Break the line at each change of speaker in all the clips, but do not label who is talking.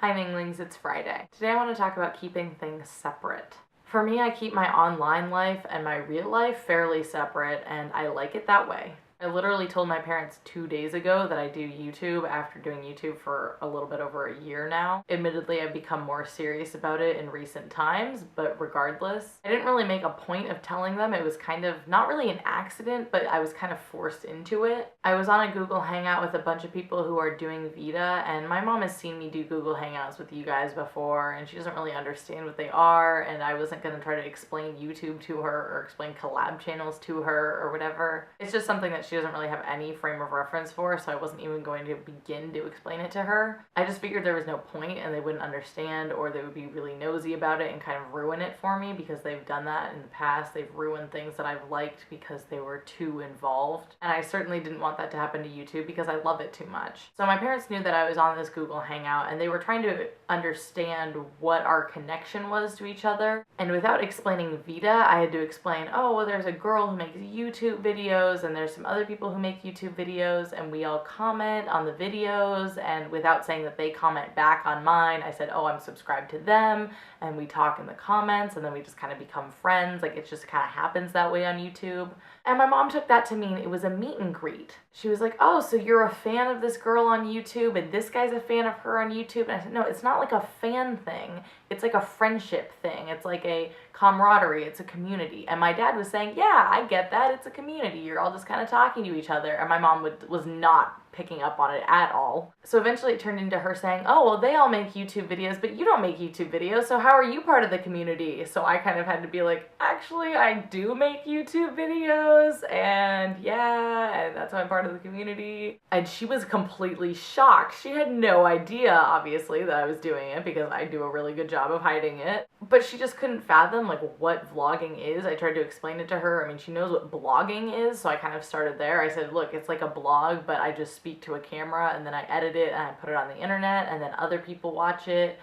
Hi Ninglings, it's Friday. Today I want to talk about keeping things separate. For me, I keep my online life and my real life fairly separate, and I like it that way. I literally told my parents 2 days ago that I do YouTube after doing YouTube for a little bit over a year now. Admittedly, I've become more serious about it in recent times, but regardless, I didn't really make a point of telling them. It was kind of not really an accident, but I was kind of forced into it. I was on a Google Hangout with a bunch of people who are doing Vita, and my mom has seen me do Google Hangouts with you guys before, and she doesn't really understand what they are, and I wasn't going to try to explain YouTube to her or explain collab channels to her or whatever. It's just something that she doesn't really have any frame of reference for, so I wasn't even going to begin to explain it to her. I just figured there was no point and they wouldn't understand, or they would be really nosy about it and kind of ruin it for me, because they've done that in the past. They've ruined things that I've liked because they were too involved, and I certainly didn't want that to happen to YouTube because I love it too much. So my parents knew that I was on this Google Hangout, and they were trying to understand what our connection was to each other, and without explaining Vita, I had to explain, oh, well, there's a girl who makes YouTube videos, and there's some other people who make YouTube videos, and we all comment on the videos, and without saying that they comment back on mine, I said, oh, I'm subscribed to them, and we talk in the comments, and then we just kind of become friends. Like, it just kind of happens that way on YouTube. And my mom took that to mean it was a meet and greet. She was like, oh, so you're a fan of this girl on YouTube, and this guy's a fan of her on YouTube? And I said, no, it's not like a fan thing. It's like a friendship thing. It's like a camaraderie. It's a community. And my dad was saying, yeah, I get that. It's a community. You're all just kind of talking to each other. And my mom was not picking up on it at all. So eventually it turned into her saying, oh, well, they all make YouTube videos, but you don't make YouTube videos, so how are you part of the community? So I kind of had to be like, actually, I do make YouTube videos, and yeah, and that's why I'm part of the community. And she was completely shocked. She had no idea, obviously, that I was doing it, because I do a really good job of hiding it. But she just couldn't fathom, like, what vlogging is. I tried to explain it to her. I mean, she knows what blogging is, so I kind of started there. I said, look, it's like a blog, but I just speak to a camera, and then I edit it, and I put it on the internet, and then other people watch it.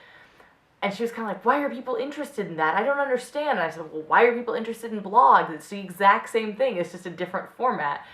And she was kind of like, why are people interested in that? I don't understand. And I said, well, why are people interested in blogs? It's the exact same thing. It's just a different format.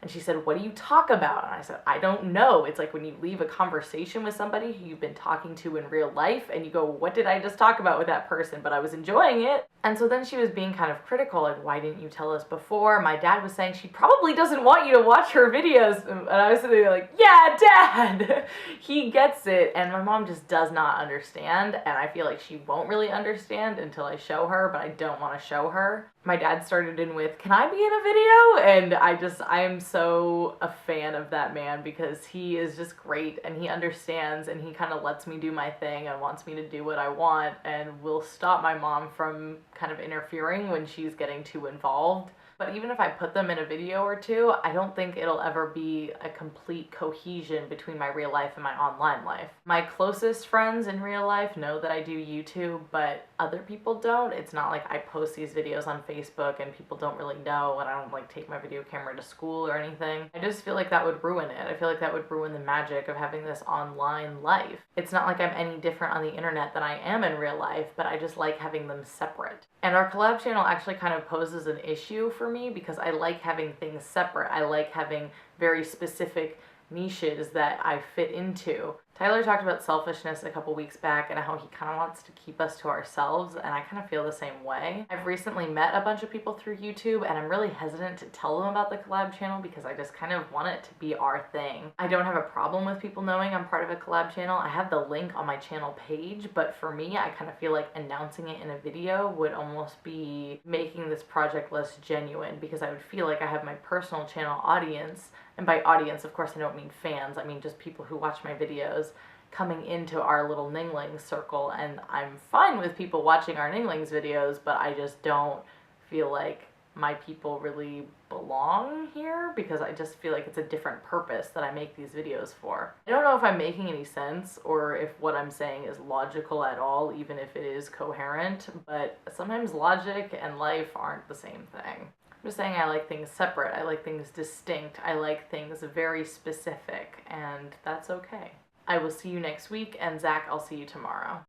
And she said, what do you talk about? And I said, I don't know. It's like when you leave a conversation with somebody who you've been talking to in real life, and you go, what did I just talk about with that person? But I was enjoying it. And so then she was being kind of critical, like, why didn't you tell us before? My dad was saying she probably doesn't want you to watch her videos. And I was sitting there like, yeah, Dad! He gets it. And my mom just does not understand. And I feel like she won't really understand until I show her, but I don't want to show her. My dad started in with, can I be in a video? And I am so a fan of that man, because he is just great, and he understands, and he kind of lets me do my thing and wants me to do what I want, and will stop my mom from kind of interfering when she's getting too involved. But even if I put them in a video or two, I don't think it'll ever be a complete cohesion between my real life and my online life. My closest friends in real life know that I do YouTube, but other people don't. It's not like I post these videos on Facebook and people don't really know, and I don't like take my video camera to school or anything. I just feel like that would ruin it. I feel like that would ruin the magic of having this online life. It's not like I'm any different on the internet than I am in real life, but I just like having them separate. And our collab channel actually kind of poses an issue for me, because I like having things separate. I like having very specific niches that I fit into. Tyler talked about selfishness a couple weeks back and how he kind of wants to keep us to ourselves, and I kind of feel the same way. I've recently met a bunch of people through YouTube, and I'm really hesitant to tell them about the collab channel because I just kind of want it to be our thing. I don't have a problem with people knowing I'm part of a collab channel. I have the link on my channel page, but for me, I kind of feel like announcing it in a video would almost be making this project less genuine, because I would feel like I have my personal channel audience, and by audience, of course, I don't mean fans. I mean just people who watch my videos coming into our little Ninglings circle, and I'm fine with people watching our Ninglings videos, but I just don't feel like my people really belong here, because I just feel like it's a different purpose that I make these videos for. I don't know if I'm making any sense or if what I'm saying is logical at all, even if it is coherent, but sometimes logic and life aren't the same thing. I'm just saying I like things separate, I like things distinct, I like things very specific, and that's okay. I will see you next week, and Zach, I'll see you tomorrow.